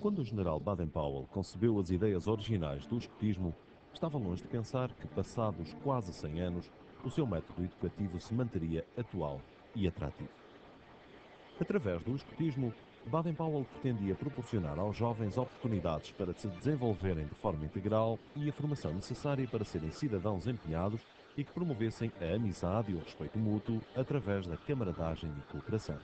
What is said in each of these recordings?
Quando o general Baden-Powell concebeu as ideias originais do escotismo, estava longe de pensar que, passados quase 100 anos, o seu método educativo se manteria atual e atrativo. Através do escotismo, Baden-Powell pretendia proporcionar aos jovens oportunidades para se desenvolverem de forma integral e a formação necessária para serem cidadãos empenhados e que promovessem a amizade e o respeito mútuo através da camaradagem e cooperação.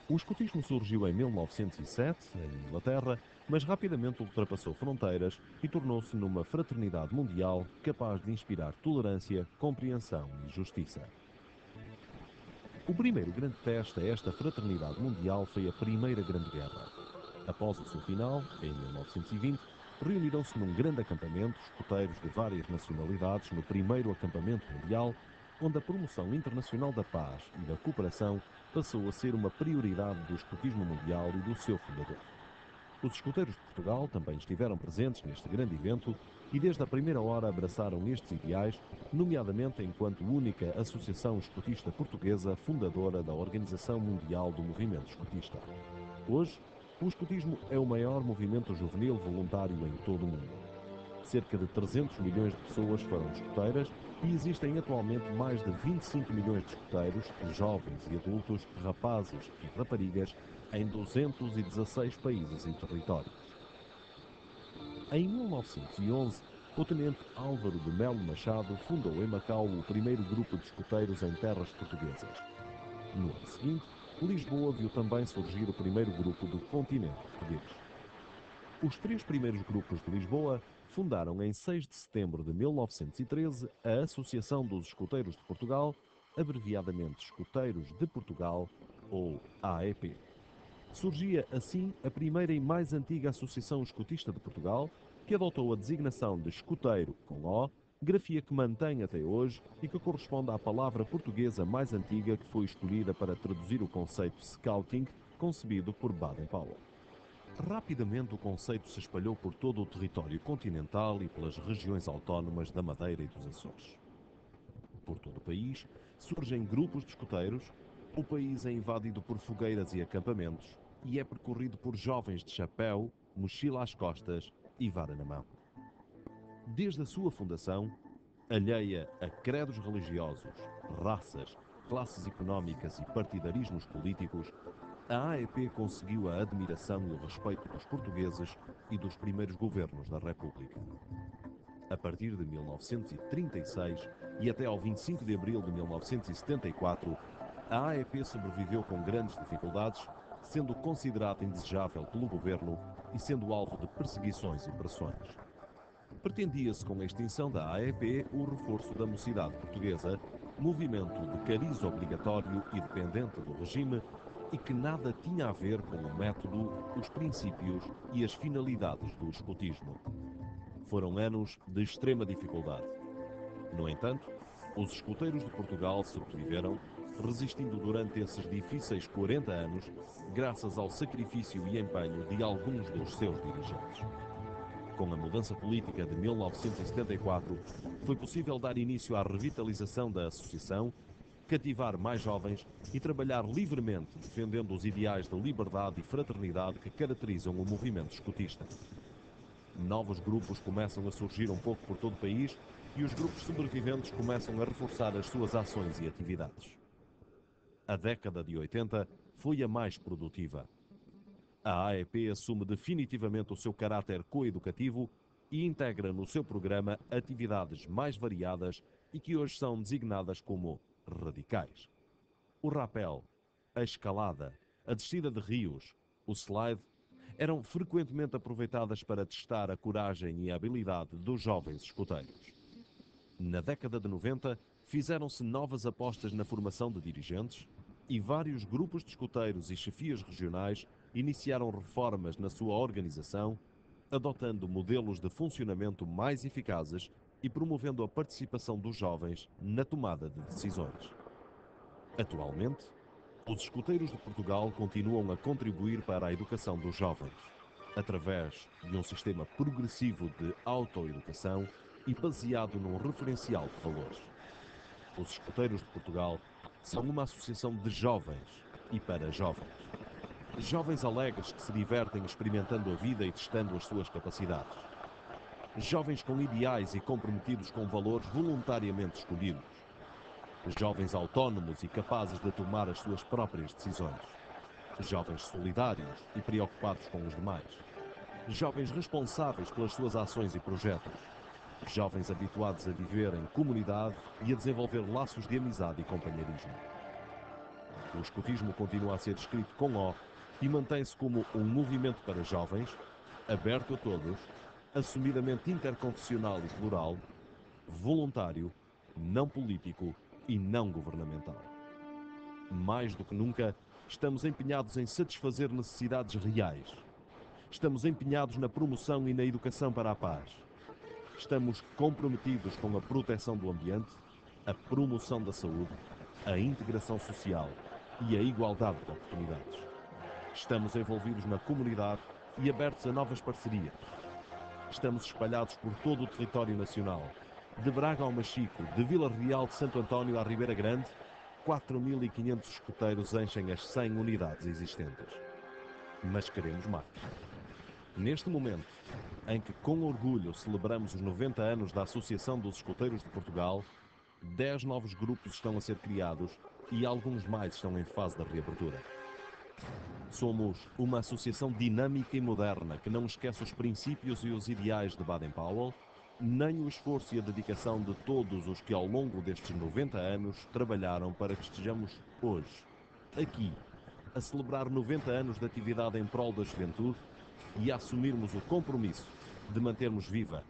O escotismo surgiu em 1907, em Inglaterra, mas rapidamente ultrapassou fronteiras e tornou-se numa fraternidade mundial capaz de inspirar tolerância, compreensão e justiça. O primeiro grande teste a esta fraternidade mundial foi a Primeira Grande Guerra. Após o seu final, em 1920, reuniram-se num grande acampamento escoteiros de várias nacionalidades no primeiro acampamento mundial, onde a promoção internacional da paz e da cooperação passou a ser uma prioridade do escotismo mundial e do seu fundador. Os escoteiros de Portugal também estiveram presentes neste grande evento e desde a primeira hora abraçaram estes ideais, nomeadamente enquanto única associação escotista portuguesa fundadora da Organização Mundial do Movimento Escotista. Hoje, o escotismo é o maior movimento juvenil voluntário em todo o mundo. Cerca de 300 milhões de pessoas foram escoteiras e existem atualmente mais de 25 milhões de escoteiros, jovens e adultos, rapazes e raparigas, em 216 países e territórios. Em 1911, o tenente Álvaro de Melo Machado fundou em Macau o primeiro grupo de escoteiros em terras portuguesas. No ano seguinte, Lisboa viu também surgir o primeiro grupo do continente português. Os três primeiros grupos de Lisboa fundaram em 6 de setembro de 1913 a Associação dos Escoteiros de Portugal, abreviadamente Escoteiros de Portugal, ou AEP. Surgia assim a primeira e mais antiga Associação Escotista de Portugal, que adotou a designação de escoteiro com O, grafia que mantém até hoje e que corresponde à palavra portuguesa mais antiga que foi escolhida para traduzir o conceito scouting, concebido por Baden-Powell. Rapidamente o conceito se espalhou por todo o território continental e pelas regiões autónomas da Madeira e dos Açores. Por todo o país surgem grupos de escoteiros, o país é invadido por fogueiras e acampamentos e é percorrido por jovens de chapéu, mochila às costas e vara na mão. Desde a sua fundação, alheia a credos religiosos, raças, classes económicas e partidarismos políticos, a AEP conseguiu a admiração e o respeito dos portugueses e dos primeiros governos da República. A partir de 1936 e até ao 25 de abril de 1974, a AEP sobreviveu com grandes dificuldades, sendo considerada indesejável pelo governo e sendo alvo de perseguições e pressões. Pretendia-se com a extinção da AEP o reforço da mocidade portuguesa, movimento de cariz obrigatório e dependente do regime e que nada tinha a ver com o método, os princípios e as finalidades do escotismo. Foram anos de extrema dificuldade. No entanto, os escoteiros de Portugal sobreviveram, resistindo durante esses difíceis 40 anos, graças ao sacrifício e empenho de alguns dos seus dirigentes. Com a mudança política de 1974, foi possível dar início à revitalização da associação, cativar mais jovens e trabalhar livremente defendendo os ideais de liberdade e fraternidade que caracterizam o movimento escotista. Novos grupos começam a surgir um pouco por todo o país e os grupos sobreviventes começam a reforçar as suas ações e atividades. A década de 80 foi a mais produtiva. A AEP assume definitivamente o seu caráter coeducativo e integra no seu programa atividades mais variadas e que hoje são designadas como radicais. O rapel, a escalada, a descida de rios, o slide, eram frequentemente aproveitadas para testar a coragem e a habilidade dos jovens escoteiros. Na década de 90, fizeram-se novas apostas na formação de dirigentes e vários grupos de escoteiros e chefias regionais iniciaram reformas na sua organização, adotando modelos de funcionamento mais eficazes e promovendo a participação dos jovens na tomada de decisões. Atualmente, os escoteiros de Portugal continuam a contribuir para a educação dos jovens, através de um sistema progressivo de autoeducação e baseado num referencial de valores. Os Escoteiros de Portugal são uma associação de jovens e para jovens. Jovens alegres que se divertem experimentando a vida e testando as suas capacidades. Jovens com ideais e comprometidos com valores voluntariamente escolhidos. Jovens autónomos e capazes de tomar as suas próprias decisões. Jovens solidários e preocupados com os demais. Jovens responsáveis pelas suas ações e projetos. Jovens habituados a viver em comunidade e a desenvolver laços de amizade e companheirismo. O escotismo continua a ser escrito com O e mantém-se como um movimento para jovens, aberto a todos, assumidamente interconfessional e plural, voluntário, não político e não governamental. Mais do que nunca, estamos empenhados em satisfazer necessidades reais. Estamos empenhados na promoção e na educação para a paz. Estamos comprometidos com a proteção do ambiente, a promoção da saúde, a integração social e a igualdade de oportunidades. Estamos envolvidos na comunidade e abertos a novas parcerias. Estamos espalhados por todo o território nacional, de Braga ao Machico, de Vila Real de Santo António à Ribeira Grande, 4.500 escoteiros enchem as 100 unidades existentes. Mas queremos mais. Neste momento, em que com orgulho celebramos os 90 anos da Associação dos Escoteiros de Portugal, 10 novos grupos estão a ser criados e alguns mais estão em fase de reabertura. Somos uma associação dinâmica e moderna que não esquece os princípios e os ideais de Baden-Powell, nem o esforço e a dedicação de todos os que ao longo destes 90 anos trabalharam para que estejamos hoje, aqui, a celebrar 90 anos de atividade em prol da juventude e a assumirmos o compromisso de mantermos viva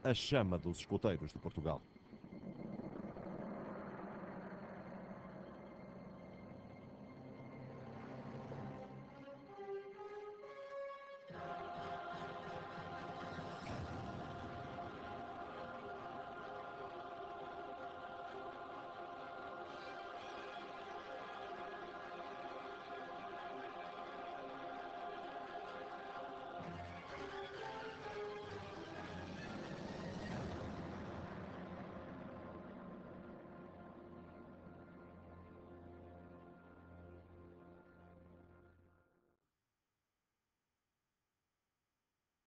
a chama dos escoteiros de Portugal.